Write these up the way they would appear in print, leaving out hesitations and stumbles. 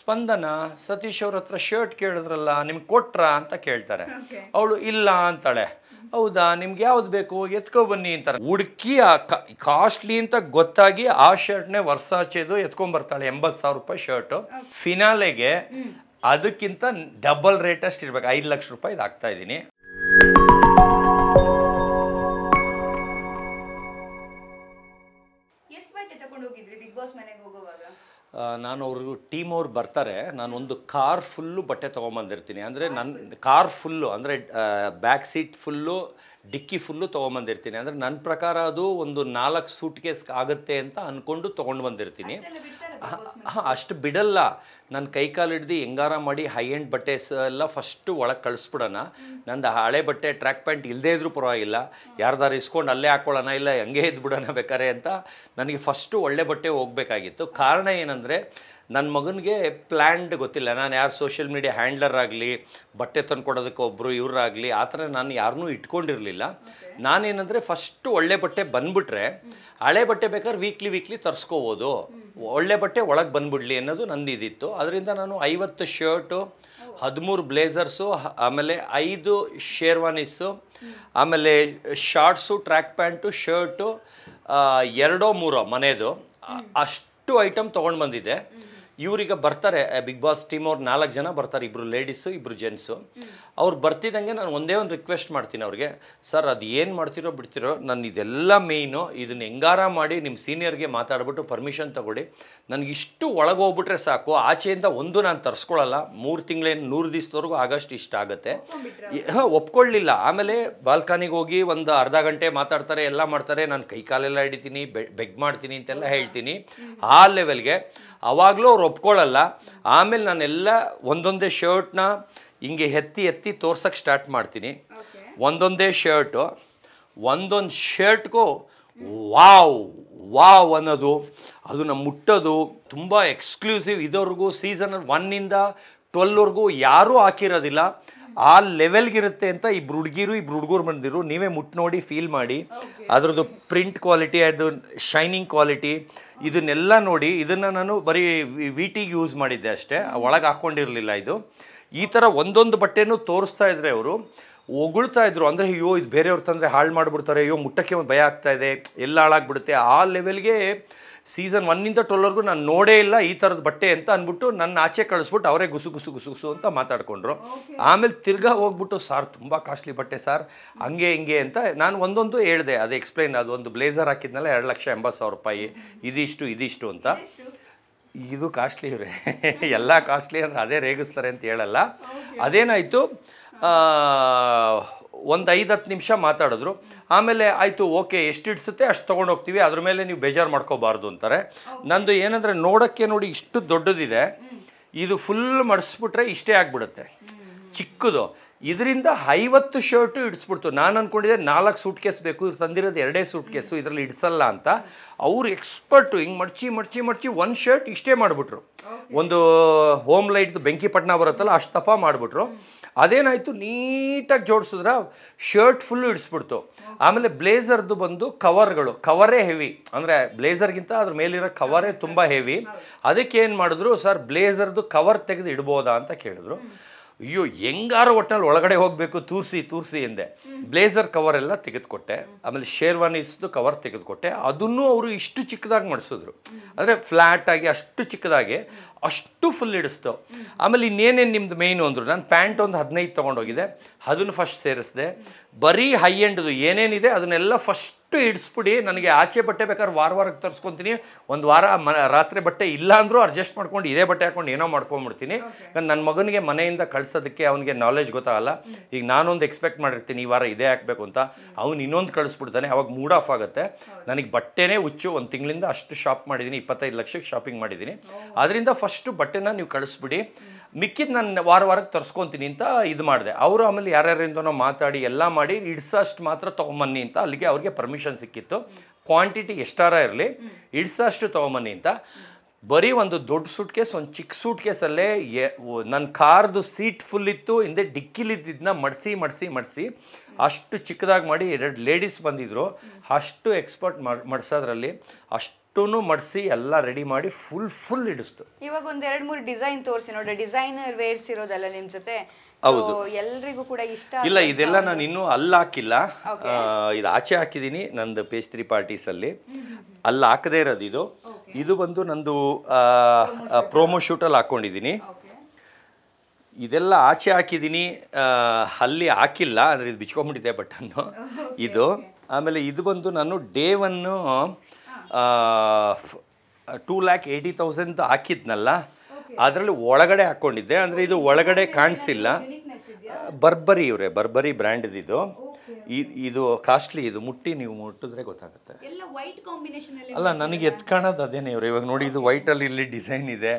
ಸ್ಪಂದನ ಸತೀಶ್ ಅವ್ರ ಹತ್ರ ಶರ್ಟ್ ಕೇಳಿದ್ರಲ್ಲ ನಿಮ್ಗೆ ಕೊಟ್ರಾ ಅಂತ ಕೇಳ್ತಾರೆ. ಅವಳು ಇಲ್ಲ ಅಂತಾಳೆ. ಹೌದಾ, ನಿಮ್ಗೆ ಯಾವ್ದು ಬೇಕು ಎತ್ಕೊ ಬನ್ನಿ ಅಂತಾರೆ. ಹುಡುಕಿ ಕಾಸ್ಟ್ಲಿ ಅಂತ ಗೊತ್ತಾಗಿ ಆ ಶರ್ಟ್ನೇ ವರ್ಸಾಚೆದು ಎತ್ಕೊಂಡ್ಬರ್ತಾಳೆ. 80,000 ರೂಪಾಯಿ ಶರ್ಟು. ಫಿನಾಲೆಗೆ ಅದಕ್ಕಿಂತ ಡಬಲ್ ರೇಟ್ ಅಷ್ಟು ಇರ್ಬೇಕು. 5 ಲಕ್ಷ ರೂಪಾಯಿ ಹಾಕ್ತಾ ಇದ್ದೀನಿ. ನಾನು ಅವ್ರಿಗೂ ಟೀಮ್ ಅವ್ರು ಬರ್ತಾರೆ. ನಾನು ಒಂದು ಕಾರ್ ಫುಲ್ಲು ಬಟ್ಟೆ ತೊಗೊಂಬಂದಿರ್ತೀನಿ. ಅಂದರೆ ನನ್ನ ಕಾರ್ ಫುಲ್ಲು ಅಂದರೆ ಬ್ಯಾಕ್ ಸೀಟ್ ಫುಲ್ಲು, ಡಿಕ್ಕಿ ಫುಲ್ಲು ತೊಗೊಂಬಂದಿರ್ತೀನಿ. ಅಂದರೆ ನನ್ನ ಪ್ರಕಾರ ಅದು ಒಂದು 4 ಸೂಟ್ ಕೇಸ್ ಆಗುತ್ತೆ ಅಂತ ಅಂದ್ಕೊಂಡು ತೊಗೊಂಡು ಬಂದಿರ್ತೀನಿ. ಅಷ್ಟು ಬಿಡಲ್ಲ. ನನ್ನ ಕೈಕಾಲು ಹಿಡ್ದು ಹೆಂಗಾರ ಮಾಡಿ ಹೈ ಎಂಡ್ ಬಟ್ಟೆ ಎಲ್ಲ ಫಸ್ಟು ಒಳಗೆ ಕಳಿಸ್ಬಿಡೋಣ. ನಂದು ಹಳೆ ಬಟ್ಟೆ ಟ್ರ್ಯಾಕ್ ಪ್ಯಾಂಟ್ ಇಲ್ಲದೇ ಇದ್ರೂ ಪರವಾಗಿಲ್ಲ, ಯಾರ್ದಾರು ಇಸ್ಕೊಂಡು ಅಲ್ಲೇ ಹಾಕ್ಕೊಳ್ಳೋಣ, ಇಲ್ಲ ಹೆಂಗೆ ಇದ್ಬಿಡೋಣ ಬೇಕಾರೆ ಅಂತ ನನಗೆ ಫಸ್ಟು ಒಳ್ಳೆ ಬಟ್ಟೆ ಹೋಗಬೇಕಾಗಿತ್ತು. ಕಾರಣ ಏನಂದರೆ ನನ್ನ ಮಗನಿಗೆ ಪ್ಲ್ಯಾಂಡ್ ಗೊತ್ತಿಲ್ಲ. ನಾನು ಯಾರು ಸೋಷಿಯಲ್ ಮೀಡಿಯಾ ಹ್ಯಾಂಡ್ಲರ್ ಆಗಲಿ, ಬಟ್ಟೆ ತಂದು ಕೊಡೋದಕ್ಕೆ ಒಬ್ಬರು ಇವರಾಗಲಿ ಆ ಥರ ನಾನು ಯಾರನ್ನೂ ಇಟ್ಕೊಂಡಿರಲಿಲ್ಲ. ನಾನೇನಂದರೆ ಫಸ್ಟು ಒಳ್ಳೆ ಬಟ್ಟೆ ಬಂದುಬಿಟ್ರೆ ಹಳೆ ಬಟ್ಟೆ ಬೇಕಾದ್ರೆ ವೀಕ್ಲಿ ತರಿಸ್ಕೋಬೋದು, ಒಳ್ಳೆ ಬಟ್ಟೆ ಒಳಗೆ ಬಂದುಬಿಡಲಿ ಅನ್ನೋದು ನಂದು ಇದಿತ್ತು. ಅದರಿಂದ ನಾನು 50 ಶರ್ಟು, 13 ಬ್ಲೇಸರ್ಸು, ಆಮೇಲೆ 5 ಶೇರ್ವಾನೀಸು, ಆಮೇಲೆ ಶಾರ್ಟ್ಸು, ಟ್ರ್ಯಾಕ್ ಪ್ಯಾಂಟು, ಶರ್ಟು, 2-3 ಮನೆಯದು, ಅಷ್ಟು ಐಟಮ್ ತೊಗೊಂಡು ಬಂದಿದ್ದೆ. ಇವರೀಗ ಬರ್ತಾರೆ, ಬಿಗ್ ಬಾಸ್ ಟೀಮ್ ಅವ್ರು 4 ಜನ ಬರ್ತಾರೆ, 2 ಲೇಡೀಸು 2 ಜೆಂಟ್ಸು. ಅವ್ರು ಬರ್ತಿದ್ದಂಗೆ ನಾನು ಒಂದೇ ಒಂದು ರಿಕ್ವೆಸ್ಟ್ ಮಾಡ್ತೀನಿ ಅವ್ರಿಗೆ, ಸರ್ ಅದು ಏನು ಮಾಡ್ತಿರೋ ಬಿಡ್ತಿರೋ, ನಾನು ಇದೆಲ್ಲ ಮೇಯ್ನು, ಇದನ್ನ ಹೆಂಗಾರ ಮಾಡಿ ನಿಮ್ಮ ಸೀನಿಯರ್ಗೆ ಮಾತಾಡ್ಬಿಟ್ಟು ಪರ್ಮಿಷನ್ ತೊಗೊಳ್ಳಿ, ನನಗಿಷ್ಟು ಒಳಗೆ ಹೋಗ್ಬಿಟ್ರೆ ಸಾಕು, ಆಚೆಯಿಂದ ಒಂದು ನಾನು ತರಿಸ್ಕೊಳ್ಳಲ್ಲ, 3 ತಿಂಗಳೇನು 100 ದಿವಸದವರೆಗೂ ಆಗಷ್ಟು ಇಷ್ಟ ಆಗುತ್ತೆ. ಒಪ್ಕೊಳ್ಳಿಲ್ಲ. ಆಮೇಲೆ ಬಾಲ್ಕನಿಗೆ ಹೋಗಿ ಒಂದು ಅರ್ಧ ಗಂಟೆ ಮಾತಾಡ್ತಾರೆ, ಎಲ್ಲ ಮಾಡ್ತಾರೆ, ನಾನು ಕೈ ಕಾಲೆಲ್ಲ ಹಿಡಿತೀನಿ, ಬೆಗ್ ಮಾಡ್ತೀನಿ ಅಂತೆಲ್ಲ ಹೇಳ್ತೀನಿ. ಆ ಲೆವೆಲ್ಗೆ ಅವಾಗಲೂ ಅವ್ರು ಒಪ್ಕೊಳ್ಳಲ್ಲ. ಆಮೇಲೆ ನಾನೆಲ್ಲ ಒಂದೊಂದೇ ಶರ್ಟ್ನ ಹಿಂಗೆ ಎತ್ತಿ ತೋರ್ಸೋಕ್ಕೆ ಸ್ಟಾರ್ಟ್ ಮಾಡ್ತೀನಿ. ಒಂದೊಂದೇ ಶರ್ಟು, ಒಂದೊಂದು ಶರ್ಟ್ಗೂ ವಾವ್ ಅನ್ನೋದು, ಅದನ್ನು ಮುಟ್ಟೋದು ತುಂಬ ಎಕ್ಸ್ಕ್ಲೂಸಿವ್. ಇದವ್ರಿಗೂ ಸೀಸನ್ 1ಇಂದ 12ವರೆಗೂ ಯಾರೂ ಹಾಕಿರೋದಿಲ್ಲ. ಆ ಲೆವೆಲ್ಗಿರುತ್ತೆ ಅಂತ 2 ಹುಡುಗಿರು 2 ಹುಡುಗರು ಬಂದಿರು. ನೀವೇ ಮುಟ್ಟು ನೋಡಿ, ಫೀಲ್ ಮಾಡಿ ಅದರದ್ದು ಪ್ರಿಂಟ್ ಕ್ವಾಲಿಟಿ, ಅದು ಶೈನಿಂಗ್ ಕ್ವಾಲಿಟಿ, ಇದನ್ನೆಲ್ಲ ನೋಡಿ. ಇದನ್ನು ನಾನು ಬರೀ ವಿಟಿಗೆ ಯೂಸ್ ಮಾಡಿದ್ದೆ ಅಷ್ಟೇ, ಒಳಗೆ ಹಾಕ್ಕೊಂಡಿರಲಿಲ್ಲ. ಇದು ಈ ಥರ ಒಂದೊಂದು ಬಟ್ಟೆನೂ ತೋರಿಸ್ತಾ ಇದ್ರೆ ಅವರು ಹೊಗಳ್ತಾ ಇದ್ರು. ಅಂದರೆ ಅಯ್ಯೋ ಇದು ಬೇರೆಯವ್ರು ತಂದರೆ ಹಾಳು ಮಾಡಿಬಿಡ್ತಾರೆ, ಅಯ್ಯೋ ಮುಟ್ಟಕ್ಕೆ ಒಂದು ಭಯ ಆಗ್ತಾ ಇದೆ, ಎಲ್ಲ ಹಾಳಾಗ್ಬಿಡುತ್ತೆ. ಆ ಲೆವೆಲ್ಗೆ ಸೀಸನ್ 1ಇಂದ 12ವರೆಗೂ ನಾನು ನೋಡೇ ಇಲ್ಲ ಈ ಥರದ ಬಟ್ಟೆ ಅಂತ ಅಂದ್ಬಿಟ್ಟು ನನ್ನ ಆಚೆ ಕಳಿಸ್ಬಿಟ್ಟು ಅವರೇ ಗುಸು ಅಂತ ಮಾತಾಡ್ಕೊಂಡ್ರು. ಆಮೇಲೆ ತಿರ್ಗಾ ಹೋಗ್ಬಿಟ್ಟು, ಸಾರ್ ತುಂಬ ಕಾಸ್ಟ್ಲಿ ಬಟ್ಟೆ ಸಾರ್, ಹಂಗೆ ಹಿಂಗೆ ಅಂತ ನಾನು ಒಂದೊಂದು ಹೇಳಿದೆ. ಅದು ಎಕ್ಸ್ಪ್ಲೈನ್, ಅದು ಒಂದು ಬ್ಲೇಸರ್ ಹಾಕಿದ್ನಲ್ಲ 2,80,000 ರೂಪಾಯಿ, ಇದಿಷ್ಟು ಅಂತ. ಇದು ಕಾಸ್ಟ್ಲಿ ಇವ್ರೆ, ಎಲ್ಲ ಕಾಸ್ಟ್ಲಿ ಅಂದರೆ ಅದೇ ರೇಗಿಸ್ತಾರೆ ಅಂತ ಹೇಳಲ್ಲ. ಅದೇನಾಯಿತು, ಒಂದು 5-10 ನಿಮಿಷ ಮಾತಾಡಿದ್ರು. ಆಮೇಲೆ ಆಯಿತು, ಓಕೆ, ಎಷ್ಟು ಇಡ್ಸುತ್ತೆ ಅಷ್ಟು ತೊಗೊಂಡೋಗ್ತೀವಿ, ಅದ್ರ ಮೇಲೆ ನೀವು ಬೇಜಾರು ಮಾಡ್ಕೋಬಾರ್ದು ಅಂತಾರೆ. ನಂದು ಏನಂದರೆ ನೋಡೋಕ್ಕೆ ನೋಡಿ ಇಷ್ಟು ದೊಡ್ಡದಿದೆ, ಇದು ಫುಲ್ ಮಡಿಸ್ಬಿಟ್ರೆ ಇಷ್ಟೇ ಆಗಿಬಿಡುತ್ತೆ, ಚಿಕ್ಕದು. ಇದರಿಂದ 50 ಶರ್ಟು ಇಡಿಸ್ಬಿಡ್ತು. ನಾನು ಅಂದ್ಕೊಂಡಿದ್ದೆ 4 ಸೂಟ್ ಕೇಸ್ ಬೇಕು, ಇವ್ರು ತಂದಿರೋದು 2 ಸೂಟ್ ಕೇಸು, ಇದರಲ್ಲಿ ಇಡಿಸಲ್ಲ ಅಂತ. ಅವ್ರು ಎಕ್ಸ್ಪರ್ಟು, ಹಿಂಗೆ ಮಡ್ಚಿ 1 ಶರ್ಟ್ ಇಷ್ಟೇ ಮಾಡಿಬಿಟ್ರು. ಒಂದು ಹೋಮ್ ಲೈಟ್ದು ಬೆಂಕಿ ಪಟ್ಟಣ ಬರುತ್ತಲ್ಲ ಅಷ್ಟು ತಪ್ಪ ಮಾಡಿಬಿಟ್ರು. ಅದೇನಾಯಿತು, ನೀಟಾಗಿ ಜೋಡಿಸಿದ್ರೆ ಶರ್ಟ್ ಫುಲ್ಲು ಇಡಿಸ್ಬಿಡ್ತು. ಆಮೇಲೆ ಬ್ಲೇಸರ್ದು ಬಂದು ಕವರೇ ಹೆವಿ, ಅಂದರೆ ಬ್ಲೇಸರ್ಗಿಂತ ಅದ್ರ ಮೇಲಿರೋ ಕವರೇ ತುಂಬ ಹೆವಿ. ಅದಕ್ಕೆ ಏನು ಮಾಡಿದ್ರು, ಸರ್ ಬ್ಲೇಸರ್ದು ಕವರ್ ತೆಗೆದು ಇಡ್ಬೋದಾ ಅಂತ ಕೇಳಿದ್ರು. ಅಯ್ಯೋ ಹೆಂಗಾರು ಒಟ್ಟಿನಲ್ಲಿ ಒಳಗಡೆ ಹೋಗಬೇಕು, ತೂರಿಸಿ ಎಂದೆ. ಬ್ಲೇಸರ್ ಕವರ್ ಎಲ್ಲ ತೆಗೆದುಕೊಟ್ಟೆ. ಆಮೇಲೆ ಶೇರ್ವಾನೀಸ್ದು ಕವರ್ ತೆಗೆದುಕೊಟ್ಟೆ. ಅದನ್ನು ಅವರು ಇಷ್ಟು ಚಿಕ್ಕದಾಗಿ ಮಾಡಿಸಿದ್ರು, ಅಂದರೆ ಫ್ಲ್ಯಾಟಾಗಿ ಅಷ್ಟು ಚಿಕ್ಕದಾಗಿ ಅಷ್ಟು ಫುಲ್ ಇಡಿಸ್ತು. ಆಮೇಲೆ ಇನ್ನೇನೇನು ನಿಮ್ಮದು ಮೇಯ್ನು ಅಂದರು. ನಾನು ಪ್ಯಾಂಟ್ ಒಂದು 15 ತೊಗೊಂಡೋಗಿದ್ದೆ, ಅದನ್ನು ಫಸ್ಟ್ ಸೇರಿಸಿದೆ. ಬರೀ ಹೈ ಎಂಡ್ದು ಏನೇನಿದೆ ಅದನ್ನೆಲ್ಲ ಫಸ್ಟು ಇಡಿಸ್ಬಿಡಿ. ನನಗೆ ಆಚೆ ಬಟ್ಟೆ ಬೇಕಾದ್ರೆ ವಾರಕ್ಕೆ ತರಿಸ್ಕೊತೀನಿ, ಒಂದು ವಾರ ರಾತ್ರಿ ಬಟ್ಟೆ ಇಲ್ಲ ಅಂದರೂ ಅಡ್ಜಸ್ಟ್ ಮಾಡ್ಕೊಂಡು ಇದೇ ಬಟ್ಟೆ ಹಾಕ್ಕೊಂಡು ಏನೋ ಮಾಡ್ಕೊಂಬಿಡ್ತೀನಿ. ಯಾಕಂದ್ರೆ ನನ್ನ ಮಗನಿಗೆ ಮನೆಯಿಂದ ಕಳ್ಸೋದಕ್ಕೆ ಅವನಿಗೆ ನಾಲೆಜ್ ಗೊತ್ತಾಗಲ್ಲ. ಈಗ ನಾನೊಂದು ಎಕ್ಸ್ಪೆಕ್ಟ್ ಮಾಡಿರ್ತೀನಿ ಈ ವಾರ ಇದೇ ಹಾಕಬೇಕು ಅಂತ, ಅವ್ನು ಇನ್ನೊಂದು ಕಳಿಸ್ಬಿಡ್ತಾನೆ, ಅವಾಗ ಮೂಡ್ ಆಫ್ ಆಗುತ್ತೆ. ನನಗೆ ಬಟ್ಟೆನೇ ಹುಚ್ಚು. 1 ತಿಂಗಳಿಂದ ಅಷ್ಟು ಶಾಪ್ ಮಾಡಿದ್ದೀನಿ, 25 ಲಕ್ಷಕ್ಕೆ ಶಾಪಿಂಗ್ ಮಾಡಿದ್ದೀನಿ. ಅದರಿಂದ ಫಸ್ಟು ಬಟ್ಟೆನ ನೀವು ಕಳಿಸ್ಬಿಡಿ, ಮಿಕ್ಕಿದ್ದು ನಾನು ವಾರಕ್ಕೆ ತರಿಸ್ಕೊತೀನಿ ಅಂತ ಇದು ಮಾಡಿದೆ. ಅವರು ಆಮೇಲೆ ಯಾರ್ಯಾರಿಂದನೋ ಮಾತಾಡಿ ಎಲ್ಲ ಮಾಡಿ ಇಡ್ಸೋಷ್ಟು ಮಾತ್ರ ತೊಗೊಂಬನ್ನಿ ಅಂತ ಅಲ್ಲಿಗೆ ಅವ್ರಿಗೆ ಪರ್ಮಿಷನ್ ಸಿಕ್ಕಿತ್ತು. ಕ್ವಾಂಟಿಟಿ ಎಷ್ಟಾರ ಇರಲಿ, ಇಡ್ಸೋಷ್ಟು ತೊಗೊಂಬನ್ನಿ ಅಂತ. ಬರೀ ಒಂದು ದೊಡ್ಡ ಸೂಟ್ ಕೇಸ್, ಒಂದು ಚಿಕ್ಕ ಸೂಟ್ ಕೇಸಲ್ಲೇ ನನ್ನ ಕಾರ್ದು ಸೀಟ್ ಫುಲ್ ಇತ್ತು, ಹಿಂದೆ ಡಿಕ್ಕಿಲಿದ್ದನ್ನ ಮಡಿಸಿ ಅಷ್ಟು ಚಿಕ್ಕದಾಗಿ ಮಾಡಿ 2 ಲೇಡೀಸ್ ಬಂದಿದ್ರು, ಅಷ್ಟು ಎಕ್ಸ್ಪರ್ಟ್ ಮಡ್ಸೋದ್ರಲ್ಲಿ ಅಷ್ಟು ಮಡಿಸಿ ಎಲ್ಲ ರೆಡಿ ಮಾಡಿ ಫುಲ್ ಇಡಿಸ್ತು. ಇವಾಗ ಒಂದು 2-3 ಡಿಸೈನ್ ತೋರಿಸಿ ನೋಡಿ, ಡಿಸೈನರ್ ವೇರ್ಸ್ ಇರೋದಲ್ಲ ನಿಮ್ಮ ಜೊತೆ. ಹೌದು, ಎಲ್ರಿಗೂ ಕೂಡ ಇಷ್ಟ ಇಲ್ಲ. ಇದೆಲ್ಲ ನಾನು ಇನ್ನೂ ಅಲ್ಲಿ ಹಾಕಿಲ್ಲ, ಇದು ಆಚೆ ಹಾಕಿದ್ದೀನಿ ನಂದು ಪೇಜ್ 3 ಪಾರ್ಟೀಸಲ್ಲಿ. ಅಲ್ಲಿ ಹಾಕದೇ ಇರೋದು ಇದು. ಇದು ಬಂದು ನಂದು ಪ್ರೋಮೋ ಶೂಟಲ್ಲಿ ಹಾಕ್ಕೊಂಡಿದ್ದೀನಿ. ಇದೆಲ್ಲ ಆಚೆ ಹಾಕಿದ್ದೀನಿ, ಅಲ್ಲಿ ಹಾಕಿಲ್ಲ ಅಂದರೆ ಇದು ಬಿಚ್ಕೊಂಡ್ಬಿಟ್ಟಿದೆ ಬಟನ್ನು ಇದು. ಆಮೇಲೆ ಇದು ಬಂದು ನಾನು ಡೇ 1 2,80,000 ಹಾಕಿದ್ನಲ್ಲ, ಅದರಲ್ಲಿ ಒಳಗಡೆ ಹಾಕ್ಕೊಂಡಿದ್ದೆ. ಅಂದರೆ ಇದು ಒಳಗಡೆ ಕಾಣಿಸಿಲ್ಲ. ಬರ್ಬರಿ ಬರ್ಬರಿ ಬ್ರ್ಯಾಂಡ್ದಿದು. ಇದು ಕಾಸ್ಟ್ಲಿ, ಇದು ನೀವು ಮುಟ್ಟಿದ್ರೆ ಗೊತ್ತಾಗುತ್ತೆ. ಅಲ್ಲ, ನನಗೆ ಎತ್ಕಾಣೋದು ಅದೇನೇ ಇವ್ರೆ. ಇವಾಗ ನೋಡಿ, ಇದು ವೈಟಲ್ಲಿ ಇಲ್ಲಿ ಡಿಸೈನ್ ಇದೆ,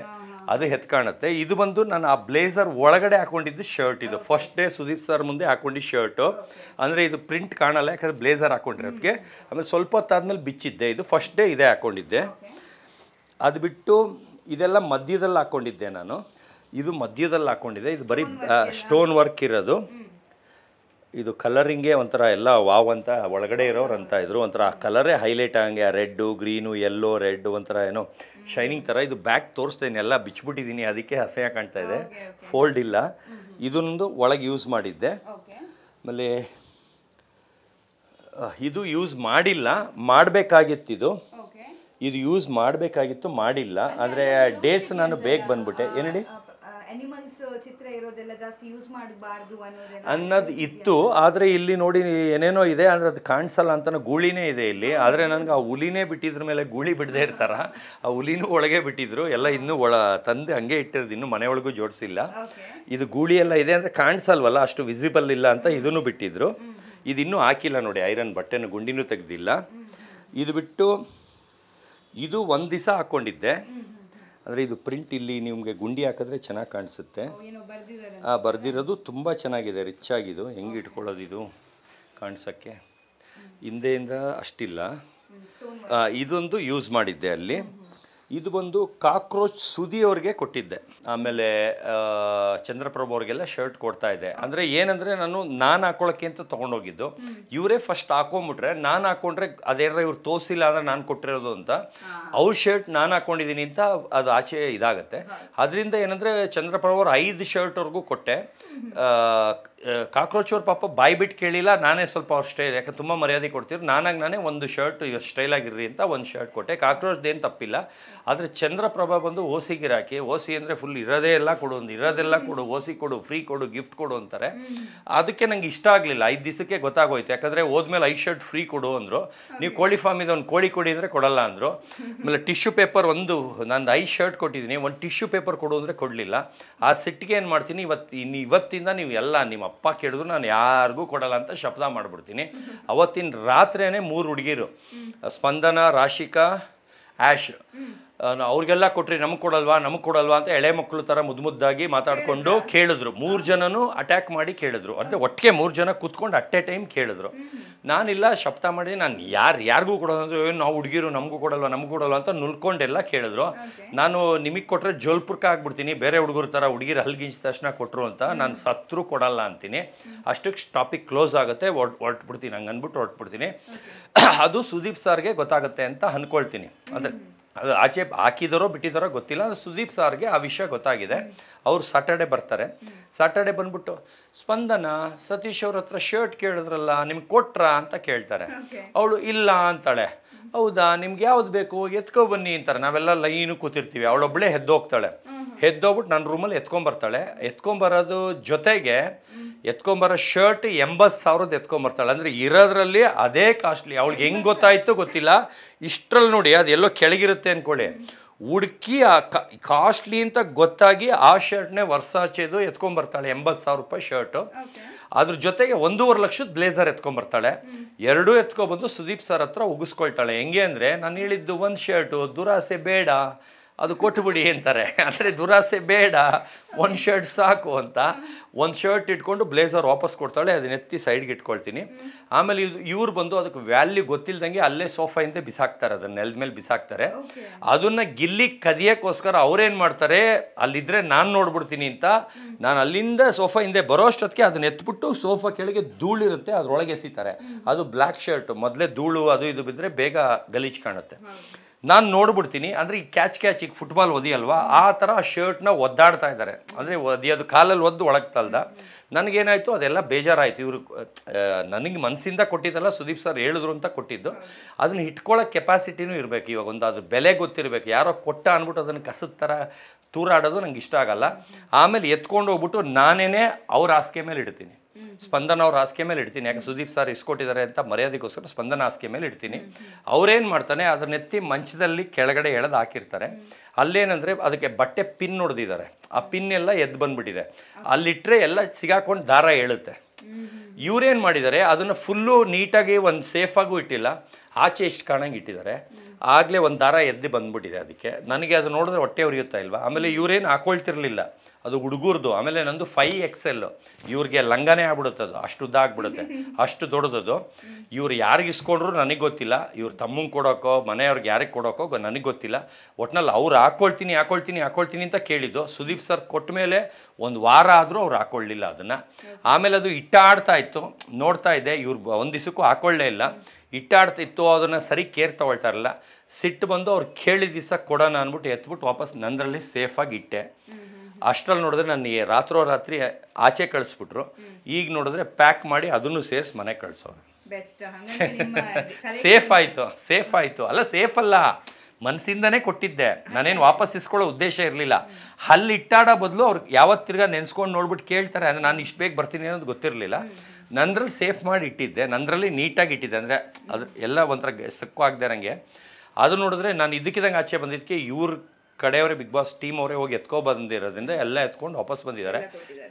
ಅದು ಎತ್ಕಾಣುತ್ತೆ. ಇದು ಬಂದು ನಾನು ಆ ಬ್ಲೇಸರ್ ಒಳಗಡೆ ಹಾಕೊಂಡಿದ್ದು ಶರ್ಟ್. ಇದು ಫಸ್ಟ್ ಡೇ ಸುದೀಪ್ ಸರ್ ಮುಂದೆ ಹಾಕೊಂಡಿದ್ದು ಶರ್ಟು. ಅಂದರೆ ಇದು ಪ್ರಿಂಟ್ ಕಾಣಲ್ಲ, ಯಾಕಂದರೆ ಬ್ಲೇಸರ್ ಹಾಕೊಂಡಿರೋದಕ್ಕೆ. ಆಮೇಲೆ ಸ್ವಲ್ಪ ಹೊತ್ತಾದ್ಮೇಲೆ ಬಿಚ್ಚಿದ್ದೆ. ಇದು ಫಸ್ಟ್ ಡೇ ಇದೇ ಹಾಕ್ಕೊಂಡಿದ್ದೆ. ಅದು ಬಿಟ್ಟು ಇದೆಲ್ಲ ಮಧ್ಯದಲ್ಲಿ ಹಾಕ್ಕೊಂಡಿದ್ದೆ ನಾನು. ಇದು ಮಧ್ಯದಲ್ಲಿ ಹಾಕ್ಕೊಂಡಿದ್ದೆ. ಇದು ಬರೀ ಸ್ಟೋನ್ ವರ್ಕ್ ಇರೋದು. ಇದು ಕಲರಿಂಗೇ ಒಂಥರ ಎಲ್ಲ ವಾವ್ ಅಂತ ಒಳಗಡೆ ಇರೋರು ಅಂತ ಇದ್ರು. ಒಂಥರ ಆ ಕಲರೇ ಹೈಲೈಟ್ ಆಗಂಗೆ, ಆ ರೆಡ್ಡು ಗ್ರೀನು ಯೆಲ್ಲೋ ರೆಡ್ ಒಂಥರ ಏನೋ ಶೈನಿಂಗ್ ಥರ. ಇದು ಬ್ಯಾಕ್ ತೋರಿಸ್ತೀನಿ, ಎಲ್ಲ ಬಿಚ್ಚಿಬಿಟ್ಟಿದ್ದೀನಿ, ಅದಕ್ಕೆ ಅಸಹ್ಯ ಕಾಣ್ತಾ ಇದೆ, ಫೋಲ್ಡ್ ಇಲ್ಲ. ಇದೊಂದು ಒಳಗೆ ಯೂಸ್ ಮಾಡಿದ್ದೆ. ಆಮೇಲೆ ಇದು ಯೂಸ್ ಮಾಡಿಲ್ಲ, ಮಾಡಬೇಕಾಗಿತ್ತು. ಇದು ಯೂಸ್ ಮಾಡಬೇಕಾಗಿತ್ತು, ಮಾಡಿಲ್ಲ. ಆದರೆ ಡೇಸ್ ನಾನು ಬೇಗ ಬಂದ್ಬಿಟ್ಟೆ. ಏನು ಹೇಳಿ ಅನ್ನೋದು ಇತ್ತು. ಆದರೆ ಇಲ್ಲಿ ನೋಡಿ ಏನೇನೋ ಇದೆ, ಅಂದರೆ ಅದು ಕಾಣಿಸಲ್ಲ ಅಂತ ಗೂಳಿನೇ ಇದೆ ಇಲ್ಲಿ. ಆದರೆ ನನಗೆ ಆ ಹುಲಿನೇ ಬಿಟ್ಟಿದ್ರ ಮೇಲೆ ಗೂಳಿ ಬಿಡದೇ ಇರ್ತಾರ, ಆ ಹುಲಿನೂ ಒಳಗೆ ಬಿಟ್ಟಿದ್ರು. ಎಲ್ಲ ಇನ್ನೂ ತಂದೆ ಹಂಗೆ ಇಟ್ಟಿರೋದು, ಇನ್ನೂ ಮನೆಯೊಳಗೂ ಜೋಡಿಸಿಲ್ಲ. ಇದು ಗೂಳಿ ಎಲ್ಲ ಇದೆ ಅಂದರೆ ಕಾಣಿಸಲ್ವಲ್ಲ, ಅಷ್ಟು ವಿಸಿಬಲ್ ಇಲ್ಲ ಅಂತ ಇದನ್ನು ಬಿಟ್ಟಿದ್ರು. ಇದು ಇನ್ನೂ ಹಾಕಿಲ್ಲ ನೋಡಿ, ಐರನ್ ಬಟ್ಟೆನೂ ಗುಂಡಿನೂ ತೆಗೆದಿಲ್ಲ. ಇದು ಬಿಟ್ಟು ಇದು ಒಂದು ದಿವಸ ಹಾಕ್ಕೊಂಡಿದ್ದೆ. ಅಂದರೆ ಇದು ಪ್ರಿಂಟ್ ಇಲ್ಲಿ ನಿಮಗೆ ಗುಂಡಿ ಹಾಕಿದ್ರೆ ಚೆನ್ನಾಗಿ ಕಾಣಿಸುತ್ತೆ. ಬರ್ದಿರೋದು ತುಂಬ ಚೆನ್ನಾಗಿದೆ, ರಿಚ್ ಆಗಿದು. ಹೆಂಗೆ ಇಟ್ಕೊಳ್ಳೋದು ಇದು ಕಾಣಿಸೋಕ್ಕೆ, ಹಿಂದೆಯಿಂದ ಅಷ್ಟಿಲ್ಲ. ಇದೊಂದು ಯೂಸ್ ಮಾಡಿದ್ದೆ ಅಲ್ಲಿ. ಇದು ಬಂದು ಕಾಕ್ರೋಚ್ ಸುದಿ ಅವ್ರಿಗೆ ಕೊಟ್ಟಿದ್ದೆ. ಆಮೇಲೆ ಚಂದ್ರಪ್ರಭು ಅವ್ರಿಗೆಲ್ಲ ಶರ್ಟ್ ಕೊಡ್ತಾ ಇದ್ದೆ. ಅಂದರೆ ಏನಂದರೆ ನಾನು ಹಾಕೊಳ್ಳೋಕ್ಕೆ ಅಂತ ತೊಗೊಂಡೋಗಿದ್ದು, ಇವರೇ ಫಸ್ಟ್ ಹಾಕೊಂಬಿಟ್ರೆ ನಾನು ಹಾಕ್ಕೊಂಡ್ರೆ ಅದೇನಾರ ಇವ್ರು ತೋರಿಸಿಲ್ಲ ಅಂದರೆ ನಾನು ಕೊಟ್ಟಿರೋದು ಅಂತ, ಅವ್ರ ಶರ್ಟ್ ನಾನು ಹಾಕ್ಕೊಂಡಿದ್ದೀನಿ ಅಂತ ಅದು ಆಚೆ ಇದಾಗುತ್ತೆ. ಅದರಿಂದ ಏನಂದರೆ ಚಂದ್ರಪ್ರಭು ಅವ್ರು 5 ಶರ್ಟ್ವರೆಗೂ ಕೊಟ್ಟೆ. ಕಾಕ್ರೋಚ್ ಅವ್ರ ಪಾಪ ಬಾಯಿ ಬಿಟ್ಟು ಕೇಳಿಲ್ಲ, ನಾನೇ ಸ್ವಲ್ಪ ಅವ್ರ ಸ್ಟೈಲ್, ಯಾಕೆ ತುಂಬ ಮರ್ಯಾದೆ ಕೊಡ್ತೀರಿ, ನಾನೇ ಒಂದು ಶರ್ಟ್ ಸ್ಟೈಲಾಗಿರ್ರಿ ಅಂತ ಒಂದು ಶರ್ಟ್ ಕೊಟ್ಟೆ. ಕಾಕ್ರೋಚ್ದೇನು ತಪ್ಪಿಲ್ಲ. ಆದರೆ ಚಂದ್ರಪ್ರಭಾ ಬಂದು ಓಸಿಗಿರಾಕಿ, ಓಸಿ ಅಂದರೆ ಫುಲ್ ಇರೋದೇ ಎಲ್ಲ ಕೊಡು, ಇರೋದೆಲ್ಲ ಕೊಡು, ಓಸಿ ಕೊಡು, ಫ್ರೀ ಕೊಡು, ಗಿಫ್ಟ್ ಕೊಡು ಅಂತಾರೆ. ಅದಕ್ಕೆ ನಂಗೆ ಇಷ್ಟ ಆಗಲಿಲ್ಲ. 5 ದಿವಸಕ್ಕೆ ಗೊತ್ತಾಗೋಯ್ತು. ಯಾಕಂದರೆ ಹೋದ್ಮೇಲೆ 5 ಶರ್ಟ್ ಫ್ರೀ ಕೊಡು ಅಂದರು. ನೀವು ಕೋಳಿ ಫಾರ್ಮ್ ಇದೆ, ಒಂದು ಕೋಳಿ ಕೊಡಿ ಅಂದರೆ ಕೊಡಲ್ಲ ಅಂದರು. ಆಮೇಲೆ ಟಿಶ್ಯೂ ಪೇಪರ್ ನಂದು 5 ಶರ್ಟ್ ಕೊಟ್ಟಿದ್ದೀನಿ, ಒಂದು ಟಿಶ್ಯೂ ಪೇಪರ್ ಕೊಡು ಅಂದರೆ ಕೊಡಲಿಲ್ಲ. ಆ ಸಿಟ್ಟಿಗೆ ಏನು ಮಾಡ್ತೀನಿ, ಇವತ್ತಿಂದ ನೀವು ಎಲ್ಲ ನಿಮ್ಮ ಅಪ್ಪ ಕೇಳಿದ್ರು ನಾನು ಯಾರಿಗೂ ಕೊಡಲ್ಲ ಅಂತ ಶಪಥ ಮಾಡಿಬಿಡ್ತೀನಿ. ಅವತ್ತಿನ ರಾತ್ರಿಯೇ 3 ಹುಡುಗಿರು, ಸ್ಪಂದನ, ರಾಶಿಕಾ, ಆ್ಯಶ್, ಅವ್ರಿಗೆಲ್ಲ ಕೊಟ್ರಿ, ನಮಗೆ ಕೊಡಲ್ವಾ ಅಂತ ಎಳೆ ಮಕ್ಕಳು ಥರ ಮುದ್ದಾಗಿ ಮಾತಾಡಿಕೊಂಡು ಕೇಳಿದ್ರು. 3 ಜನನೂ ಅಟ್ಯಾಕ್ ಮಾಡಿ ಕೇಳಿದ್ರು. ಅಂದರೆ ಒಟ್ಟಿಗೆ 3 ಜನ ಕೂತ್ಕೊಂಡು ಅಟ್ ಎ ಟೈಮ್ ಕೇಳಿದ್ರು. ನಾನಿಲ್ಲ, ಶಬ್ದ ಮಾಡಿ ನಾನು ಯಾರಿಗೂ ಕೊಡೋದು ಅಂದರೆ ನಾವು ಹುಡುಗಿರು ನಮಗೂ ಕೊಡಲ್ವಾ ಅಂತ ನುಲ್ಕೊಂಡೆಲ್ಲ ಕೇಳಿದ್ರು. ನಾನು ನಿಮಗೆ ಕೊಟ್ಟರೆ ಜೋಲ್ಪುರ್ಕ ಆಗ್ಬಿಡ್ತೀನಿ, ಬೇರೆ ಹುಡುಗರ ಥರ ಹುಡುಗಿರು ಹಲ್ಗಿಂಚಿದ ತಕ್ಷಣ ಕೊಟ್ಟರು ಅಂತ ನಾನು ಸತ್ರು ಕೊಡಲ್ಲ ಅಂತೀನಿ. ಅಷ್ಟಕ್ಕೆ ಟಾಪಿಕ್ ಕ್ಲೋಸ್ ಆಗುತ್ತೆ, ಹೊರಟ್ಬಿಡ್ತೀನಿ. ಹಂಗೆ ಅಂದ್ಬಿಟ್ಟು ಹೊರಟ್ಬಿಡ್ತೀನಿ. ಅದು ಸುದೀಪ್ ಸಾರ್ಗೆ ಗೊತ್ತಾಗುತ್ತೆ ಅಂತ ಅಂದ್ಕೊಳ್ತೀನಿ. ಅಂದರೆ ಅದು ಆಚೆ ಹಾಕಿದಾರೋ ಬಿಟ್ಟಿದ್ದಾರೋ ಗೊತ್ತಿಲ್ಲ. ಅದು ಸುದೀಪ್ ಸಾರ್ಗೆ ಆ ವಿಷಯ ಗೊತ್ತಾಗಿದೆ. ಅವ್ರು ಸಾಟರ್ಡೆ ಬರ್ತಾರೆ. ಸಾಟರ್ಡೆ ಬಂದ್ಬಿಟ್ಟು ಸ್ಪಂದನ ಸತೀಶ್ ಅವ್ರ ಹತ್ರ ಶರ್ಟ್ ಕೇಳಿದ್ರಲ್ಲ, ನಿಮ್ಗೆ ಕೊಟ್ರಾ ಅಂತ ಕೇಳ್ತಾರೆ. ಅವಳು ಇಲ್ಲ ಅಂತಾಳೆ. ಹೌದಾ, ನಿಮ್ಗೆ ಯಾವ್ದು ಬೇಕು, ಎತ್ಕೊ ಬನ್ನಿ ಅಂತಾರೆ. ನಾವೆಲ್ಲ ಲೈನು ಕೂತಿರ್ತೀವಿ. ಅವಳೊಬ್ಬಳೇ ಎದ್ದೋಗ್ತಾಳೆ. ಎದ್ದೋಗ್ಬಿಟ್ಟು ನನ್ನ ರೂಮಲ್ಲಿ ಎತ್ಕೊಂಬರ್ತಾಳೆ. ಎತ್ಕೊಂಬರೋದು ಜೊತೆಗೆ ಎತ್ಕೊಂಬರೋ ಶರ್ಟ್ 80,000 ಎತ್ಕೊಂಬರ್ತಾಳೆ. ಅಂದರೆ ಇರೋದ್ರಲ್ಲಿ ಅದೇ ಕಾಸ್ಟ್ಲಿ. ಅವಳಿಗೆ ಹೆಂಗೆ ಗೊತ್ತಾಯ್ತು ಗೊತ್ತಿಲ್ಲ. ಇಷ್ಟರಲ್ಲಿ ನೋಡಿ, ಅದು ಎಲ್ಲೋ ಕೆಳಗಿರುತ್ತೆ ಅಂದ್ಕೊಳ್ಳಿ, ಹುಡುಕಿ ಆ ಕಾಸ್ಟ್ಲಿ ಅಂತ ಗೊತ್ತಾಗಿ ಆ ಶರ್ಟ್ನೇ ವರ್ಸಾಚೆದು ಎತ್ಕೊಂಬರ್ತಾಳೆ. 80,000 ರೂಪಾಯಿ ಶರ್ಟು. ಅದ್ರ ಜೊತೆಗೆ 1.5 ಲಕ್ಷದ ಬ್ಲೇಸರ್ ಎತ್ಕೊಂಬರ್ತಾಳೆ. 2 ಎತ್ಕೊಬಂದು ಸುದೀಪ್ ಸರ್ ಹತ್ರ ಉಗಿಸ್ಕೊಳ್ತಾಳೆ. ಹೆಂಗೆ ಅಂದರೆ, ನಾನು ಹೇಳಿದ್ದು ಒಂದು ಶರ್ಟು, ದುರಾಸೆ ಬೇಡ, ಅದು ಕೊಟ್ಟುಬಿಡಿ ಅಂತಾರೆ. ಅಂದರೆ ದುರಾಸೆ ಬೇಡ, ಒಂದು ಶರ್ಟ್ ಸಾಕು ಅಂತ ಒಂದು ಶರ್ಟ್ ಇಟ್ಕೊಂಡು ಬ್ಲೇಸರ್ ವಾಪಸ್ ಕೊಡ್ತಾಳೆ, ಅದನ್ನ ಎತ್ತಿ ಸೈಡ್ಗೆ ಇಟ್ಕೊಳ್ತೀನಿ. ಆಮೇಲೆ ಇವ್ರು ಬಂದು ಅದಕ್ಕೆ ವ್ಯಾಲ್ಯೂ ಗೊತ್ತಿಲ್ದಂಗೆ ಅಲ್ಲೇ ಸೋಫಾ ಹಿಂದೆ ಬಿಸಾಕ್ತಾರೆ, ಅದನ್ನ ನೆಲದ ಮೇಲೆ ಬಿಸಾಕ್ತಾರೆ. ಅದನ್ನ ಗಿಲ್ಲಿ ಕದಿಯೋಕ್ಕೋಸ್ಕರ ಅವ್ರೇನು ಮಾಡ್ತಾರೆ, ಅಲ್ಲಿದ್ದರೆ ನಾನು ನೋಡ್ಬಿಡ್ತೀನಿ ಅಂತ ನಾನು ಅಲ್ಲಿಂದ ಸೋಫಾ ಹಿಂದೆ ಬರೋ ಅಷ್ಟೊತ್ತಿಗೆ ಅದನ್ನ ಎತ್ಬಿಟ್ಟು ಸೋಫಾ ಕೆಳಗೆ ಧೂಳಿರುತ್ತೆ ಅದರೊಳಗೆ ಎಸಿತಾರೆ. ಅದು ಬ್ಲ್ಯಾಕ್ ಶರ್ಟು, ಮೊದಲೇ ಧೂಳು ಅದು ಇದು ಬಿದ್ದರೆ ಬೇಗ ಗಲೀಜು ಕಾಣುತ್ತೆ. ನಾನು ನೋಡ್ಬಿಡ್ತೀನಿ. ಅಂದರೆ ಈ ಕ್ಯಾಚ್ ಈಗ ಫುಟ್ಬಾಲ್ ಒದಿಯಲ್ವಾ, ಆ ಥರ ಶರ್ಟ್ನ ಒದ್ದಾಡ್ತಾ ಇದ್ದಾರೆ. ಅಂದರೆ ಒದಿಯೋದು ಕಾಲಲ್ಲಿ ಒದ್ದು ಒಳಗೆ ತಲ್ದ. ನನಗೇನಾಯಿತು, ಅದೆಲ್ಲ ಬೇಜಾರಾಯಿತು. ಇವರು ನನಗೆ ಮನಸ್ಸಿಂದ ಕೊಟ್ಟಿದ್ದಲ್ಲ, ಸುದೀಪ್ ಸರ್ ಹೇಳಿದ್ರು ಅಂತ ಕೊಟ್ಟಿದ್ದು. ಅದನ್ನ ಇಟ್ಕೊಳ್ಳೋ ಕೆಪಾಸಿಟಿನೂ ಇರಬೇಕು. ಇವಾಗ ಒಂದು ಅದ್ರ ಬೆಲೆ ಗೊತ್ತಿರಬೇಕು. ಯಾರೋ ಕೊಟ್ಟ ಅಂದ್ಬಿಟ್ಟು ಅದನ್ನು ಕಸದ ಥರ ತೂರಾಡೋದು ನಂಗೆ ಇಷ್ಟ ಆಗಲ್ಲ. ಆಮೇಲೆ ಎತ್ಕೊಂಡು ಹೋಗ್ಬಿಟ್ಟು ನಾನೇ ಅವ್ರ ಹಾಸಿಗೆ ಮೇಲೆ ಇಡ್ತೀನಿ, ಸ್ಪಂದನ ಅವ್ರ ಹಾಸಿಗೆ ಮೇಲೆ ಇಡ್ತೀನಿ. ಯಾಕೆ ಸುದೀಪ್ ಸರ್ ಇಸ್ಕೊಟ್ಟಿದ್ದಾರೆ ಅಂತ ಮರ್ಯಾದೆಗೋಸ್ಕರ ಸ್ಪಂದನ ಹಾಸಿಗೆ ಮೇಲೆ ಇಡ್ತೀನಿ. ಅವ್ರೇನು ಮಾಡ್ತಾನೆ, ಅದನ್ನೆತ್ತಿ ಮಂಚದಲ್ಲಿ ಕೆಳಗಡೆ ಎಳೆದು ಹಾಕಿರ್ತಾರೆ. ಅಲ್ಲೇನಂದರೆ ಅದಕ್ಕೆ ಬಟ್ಟೆ ಪಿನ್ ಹೊಡೆದಿದ್ದಾರೆ, ಆ ಪಿನ್ ಎಲ್ಲ ಎದ್ದು ಬಂದುಬಿಟ್ಟಿದೆ. ಅಲ್ಲಿಟ್ಟರೆ ಎಲ್ಲ ಸಿಗಾಕೊಂಡು ದಾರ ಹೇಳುತ್ತೆ. ಇವ್ರೇನು ಮಾಡಿದ್ದಾರೆ, ಅದನ್ನು ಫುಲ್ಲು ನೀಟಾಗಿ ಒಂದು ಸೇಫಾಗೂ ಇಟ್ಟಿಲ್ಲ, ಆಚೆ ಇಷ್ಟು ಕಾಣಂಗೆ ಇಟ್ಟಿದ್ದಾರೆ. ಆಗಲೇ ಒಂದು ದಾರ ಎದ್ದು ಬಂದುಬಿಟ್ಟಿದೆ. ಅದಕ್ಕೆ ನನಗೆ ಅದು ನೋಡಿದ್ರೆ ಹೊಟ್ಟೆ ಉರಿಯುತ್ತಾ ಇಲ್ವಾ. ಆಮೇಲೆ ಇವರೇನು ಹಾಕೊಳ್ತಿರ್ಲಿಲ್ಲ, ಅದು ಹುಡುಗರ್ದು. ಆಮೇಲೆ ನಂದು 5XL, ಇವ್ರಿಗೆ ಲಂಗನೇ ಆಗ್ಬಿಡುತ್ತೆ, ಅದು ಅಷ್ಟು ಉದ್ದ ಆಗ್ಬಿಡುತ್ತೆ, ಅಷ್ಟು ದೊಡ್ಡದದು. ಇವ್ರು ಯಾರಿಗೆ ಇಸ್ಕೊಂಡ್ರು ನನಗೆ ಗೊತ್ತಿಲ್ಲ, ಇವ್ರು ತಮ್ಮಂಗೆ ಕೊಡೋಕೋ ಮನೆಯವ್ರಿಗೆ ಯಾರಿಗೆ ಕೊಡೋಕೋ ನನಗೆ ಗೊತ್ತಿಲ್ಲ. ಒಟ್ನಲ್ಲಿ ಅವ್ರು ಹಾಕ್ಕೊಳ್ತೀನಿ ಅಂತ ಕೇಳಿದ್ದು. ಸುದೀಪ್ ಸರ್ ಕೊಟ್ಟ ಮೇಲೆ ಒಂದು ವಾರ ಆದರೂ ಅವ್ರು ಹಾಕ್ಕೊಳ್ಳಿಲ್ಲ ಅದನ್ನು. ಆಮೇಲೆ ಅದು ಇಟ್ಟಾಡ್ತಾ ಇತ್ತು, ನೋಡ್ತಾ ಇದ್ದೆ. ಇವ್ರು ಒಂದು ದಿವಸಕ್ಕೂ ಹಾಕ್ಕೊಳ್ಳೇ ಇಲ್ಲ, ಇಟ್ಟಾಡ್ತಿತ್ತು. ಅದನ್ನು ಸರಿ ಕೇರ್ ತೊಗೊಳ್ತಾ ಇರಲಿಲ್ಲ. ಸಿಟ್ಟು ಬಂದು ಅವ್ರು ಕೇಳಿದ ದಿವಸ ಕೊಡೋಣ ಅಂದ್ಬಿಟ್ಟು ಎತ್ಬಿಟ್ಟು ವಾಪಸ್ ನಂದರಲ್ಲಿ ಸೇಫಾಗಿ ಇಟ್ಟೆ. ಅಷ್ಟರಲ್ಲಿ ನೋಡಿದ್ರೆ ನಾನು ರಾತ್ರಿ ಆಚೆ ಕಳಿಸ್ಬಿಟ್ರು. ಈಗ ನೋಡಿದ್ರೆ ಪ್ಯಾಕ್ ಮಾಡಿ ಅದನ್ನು ಸೇರಿಸಿ ಮನೆಗೆ ಕಳಿಸೋರು. ಸೇಫ್ ಆಯಿತು. ಅಲ್ಲ, ಸೇಫ್ ಅಲ್ಲ, ಮನಸ್ಸಿಂದನೇ ಕೊಟ್ಟಿದ್ದೆ. ನಾನೇನು ವಾಪಸ್ ಇಸ್ಕೊಳ್ಳೋ ಉದ್ದೇಶ ಇರಲಿಲ್ಲ. ಅಲ್ಲಿ ಇಟ್ಟಾಡೋ ಬದಲು ಅವ್ರು ಯಾವತ್ತು ತಿರ್ಗಾ ನೆನೆಸ್ಕೊಂಡು ನೋಡ್ಬಿಟ್ಟು ಕೇಳ್ತಾರೆ. ಅಂದರೆ ನಾನು ಇಷ್ಟು ಬೇಗ ಬರ್ತೀನಿ ಅನ್ನೋದು ಗೊತ್ತಿರಲಿಲ್ಲ. ನಂದ್ರಲ್ಲಿ ಸೇಫ್ ಮಾಡಿ ಇಟ್ಟಿದ್ದೆ, ನಂದ್ರಲ್ಲಿ ನೀಟಾಗಿ ಇಟ್ಟಿದ್ದೆ. ಅಂದರೆ ಅದು ಎಲ್ಲ ಒಂಥರ ಸಕ್ಕು ಆಗದೆ ನನಗೆ. ಅದು ನೋಡಿದ್ರೆ ನಾನು ಇದಕ್ಕಿದಂಗೆ ಆಚೆ ಬಂದಿದ್ದಕ್ಕೆ ಇವ್ರ ಕಡೆಯವರೇ ಬಿಗ್ ಬಾಸ್ ಟೀಮ್ ಅವರೇ ಹೋಗಿ ಎತ್ಕೊ ಬಂದಿರೋದ್ರಿಂದ ಎಲ್ಲ ಎತ್ಕೊಂಡು ವಾಪಸ್ ಬಂದಿದ್ದಾರೆ.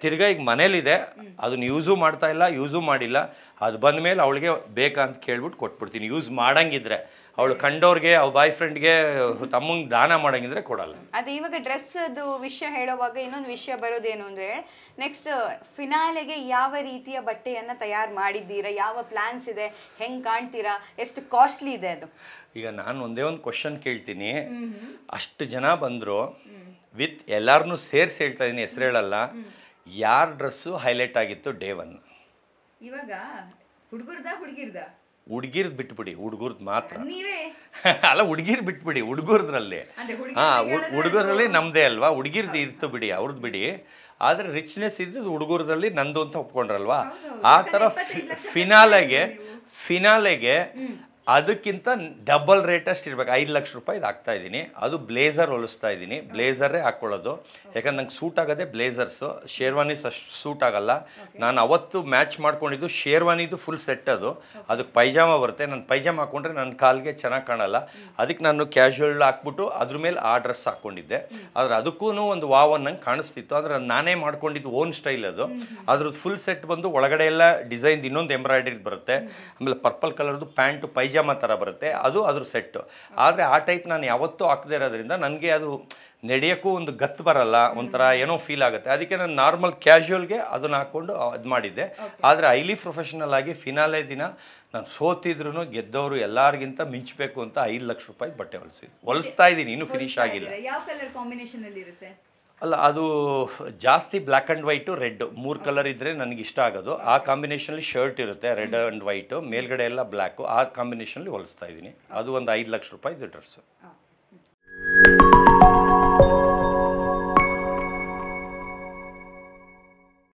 ತಿರ್ಗಾ ಈಗ ಮನೇಲಿದೆ, ಅದನ್ನ ಯೂಸು ಮಾಡ್ತಾ ಇಲ್ಲ, ಯೂಸು ಮಾಡಿಲ್ಲ. ಅದು ಬಂದ ಮೇಲೆ ಅವಳಿಗೆ ಬೇಕಾ ಅಂತ ಕೇಳ್ಬಿಟ್ಟು ಕೊಟ್ಬಿಡ್ತೀನಿ. ಯೂಸ್ ಮಾಡಂಗಿದ್ರೆ ಅವಳು ಕಂಡವ್ರಿಗೆ, ಅವ್ರ ಬಾಯ್ ಫ್ರೆಂಡ್ಗೆ, ತಮ್ಮಂಗೆ ದಾನ ಮಾಡಂಗಿದ್ರೆ ಕೊಡಲ್ಲ. ಅದೇ ಇವಾಗ ಡ್ರೆಸ್ ಅದು ವಿಷಯ ಹೇಳುವಾಗ ಇನ್ನೊಂದು ವಿಷಯ ಬರೋದೇನು ಅಂದರೆ, ನೆಕ್ಸ್ಟ್ ಫಿನಾಲೆಗೆ ಯಾವ ರೀತಿಯ ಬಟ್ಟೆಯನ್ನು ತಯಾರು ಮಾಡಿದ್ದೀರಾ, ಯಾವ ಪ್ಲಾನ್ಸ್ ಇದೆ, ಹೆಂಗೆ ಕಾಣ್ತೀರಾ, ಎಷ್ಟು ಕಾಸ್ಟ್ಲಿ ಇದೆ ಅದು? ಈಗ ನಾನು ಒಂದೇ ಒಂದು ಕ್ವಶನ್ ಕೇಳ್ತೀನಿ. ಅಷ್ಟು ಜನ ಬಂದರು, ವಿತ್ ಎಲ್ಲಾರನ್ನೂ ಸೇರಿಸಿ ಹೇಳ್ತಾ ಇದ್ದೀನಿ, ಹೆಸರು ಹೇಳಲ್ಲ. ಯಾರ ಡ್ರೆಸ್ಸು ಹೈಲೈಟ್ ಆಗಿತ್ತು ಡೇ 1? ಇವಾಗ ಹುಡುಗಿರ್ದು ಬಿಟ್ಬಿಡಿ, ಹುಡುಗರ್ದು ಮಾತ್ರ. ಅಲ್ಲ, ಹುಡುಗಿರ್ ಬಿಟ್ಬಿಡಿ, ಹುಡುಗರ್ದ್ರಲ್ಲಿ. ಹುಡುಗರಲ್ಲಿ ನಮ್ಮದೇ ಅಲ್ವಾ, ಹುಡುಗಿರ್ದು ಇತ್ತು ಬಿಡಿ, ಅವ್ರದ್ದು ಬಿಡಿ. ಆದರೆ ರಿಚ್ನೆಸ್ ಇದ್ದು ಹುಡುಗರದಲ್ಲಿ ನಂದು ಅಂತ ಒಪ್ಕೊಂಡ್ರಲ್ವಾ. ಆ ಥರ ಫಿನಾಲೆಗೆ ಅದಕ್ಕಿಂತ ಡಬಲ್ ರೇಟ್ ಅಷ್ಟು ಇರ್ಬೇಕು. 5 ಲಕ್ಷ ರೂಪಾಯಿ ಹಾಕ್ತಾ ಇದ್ದೀನಿ. ಅದು ಬ್ಲೇಸರ್ ಹೊಲಿಸ್ತಾ ಇದ್ದೀನಿ, ಬ್ಲೇಸರೇ ಹಾಕ್ಕೊಳ್ಳೋದು. ಯಾಕಂದ್ರೆ ನಂಗೆ ಸೂಟ್ ಆಗೋದೇ ಬ್ಲೇಸರ್ಸು, ಶೇರ್ವಾನೀಸ್ ಅಷ್ಟು ಸೂಟ್ ಆಗಲ್ಲ. ನಾನು ಅವತ್ತು ಮ್ಯಾಚ್ ಮಾಡ್ಕೊಂಡಿದ್ದು ಶೇರ್ವಾನಿದು ಫುಲ್ ಸೆಟ್. ಅದಕ್ಕೆ ಪೈಜಾಮ ಬರುತ್ತೆ. ನಾನು ಪೈಜಾಮ ಹಾಕ್ಕೊಂಡ್ರೆ ನನ್ನ ಕಾಲಿಗೆ ಚೆನ್ನಾಗಿ ಕಾಣಲ್ಲ. ಅದಕ್ಕೆ ನಾನು ಕ್ಯಾಶುವಲ್ ಹಾಕ್ಬಿಟ್ಟು ಅದ್ರ ಮೇಲೆ ಆ ಡ್ರೆಸ್ ಹಾಕ್ಕೊಂಡಿದ್ದೆ. ಆದರೆ ಅದಕ್ಕೂ ಒಂದು ವಾವ್ ನಂಗೆ ಕಾಣಿಸ್ತಿತ್ತು. ಆದರೆ ನಾನೇ ಮಾಡ್ಕೊಂಡಿದ್ದು ಓನ್ ಸ್ಟೈಲ್ ಅದು. ಅದ್ರದ್ದು ಫುಲ್ ಸೆಟ್ ಬಂದು ಒಳಗಡೆ ಎಲ್ಲ ಡಿಸೈನ್ ಇನ್ನೊಂದು ಎಂಬ್ರಾಯ್ಡ್ರಿ ಬರುತ್ತೆ. ಆಮೇಲೆ ಪರ್ಪಲ್ ಕಲರ್ದು ಪ್ಯಾಂಟು ಪೈಜಾಮ ಥರ ಬರುತ್ತೆ, ಅದು ಅದ್ರ ಸೆಟ್ಟು. ಆದರೆ ಆ ಟೈಪ್ ನಾನು ಯಾವತ್ತೂ ಹಾಕದೇ ಇರೋದ್ರಿಂದ ನನಗೆ ಅದು ನಡೆಯೋಕ್ಕೂ ಒಂದು ಗತ್ತು ಬರಲ್ಲ, ಒಂಥರ ಏನೋ ಫೀಲ್ ಆಗುತ್ತೆ. ಅದಕ್ಕೆ ನಾನು ನಾರ್ಮಲ್ ಕ್ಯಾಶುವಲ್ಗೆ ಅದನ್ನು ಹಾಕ್ಕೊಂಡು ಅದು ಮಾಡಿದ್ದೆ. ಆದರೆ ಹೈಲಿ ಪ್ರೊಫೆಷನಲ್ ಆಗಿ ಫಿನಾಲೆ ದಿನ ನಾನು ಸೋತಿದ್ರು ಗೆದ್ದವರು ಎಲ್ಲರಿಗಿಂತ ಮಿಂಚಬೇಕು ಅಂತ 5 ಲಕ್ಷ ರೂಪಾಯಿ ಬಟ್ಟೆ ಹೊಲಿಸ್ತಾ ಇದ್ದೀನಿ, ಇನ್ನೂ ಫಿನಿಶ್ ಆಗಿಲ್ಲ. ಯಾವ ಕಲರ್ ಕಾಂಬಿನೇಷನ್ ಅಲ್ಲಿ ಇರುತ್ತೆ? ಅಲ್ಲ, ಅದು ಜಾಸ್ತಿ black and white, red 3 colour ಇದ್ದರೆ ನನಗೆ ಇಷ್ಟ ಆಗೋದು. ಆ ಕಾಂಬಿನೇಷನಲ್ಲಿ ಶರ್ಟ್ ಇರುತ್ತೆ, ರೆಡ್ ಆ್ಯಂಡ್ ವೈಟು, ಮೇಲ್ಗಡೆ ಎಲ್ಲ ಬ್ಲ್ಯಾಕು. ಆ ಕಾಂಬಿನೇಷನಲ್ಲಿ ಹೊಲಿಸ್ತಾ ಇದ್ದೀನಿ. ಅದು ಒಂದು 5 ಲಕ್ಷ ರೂಪಾಯಿದು ಡ್ರೆಸ್ಸು.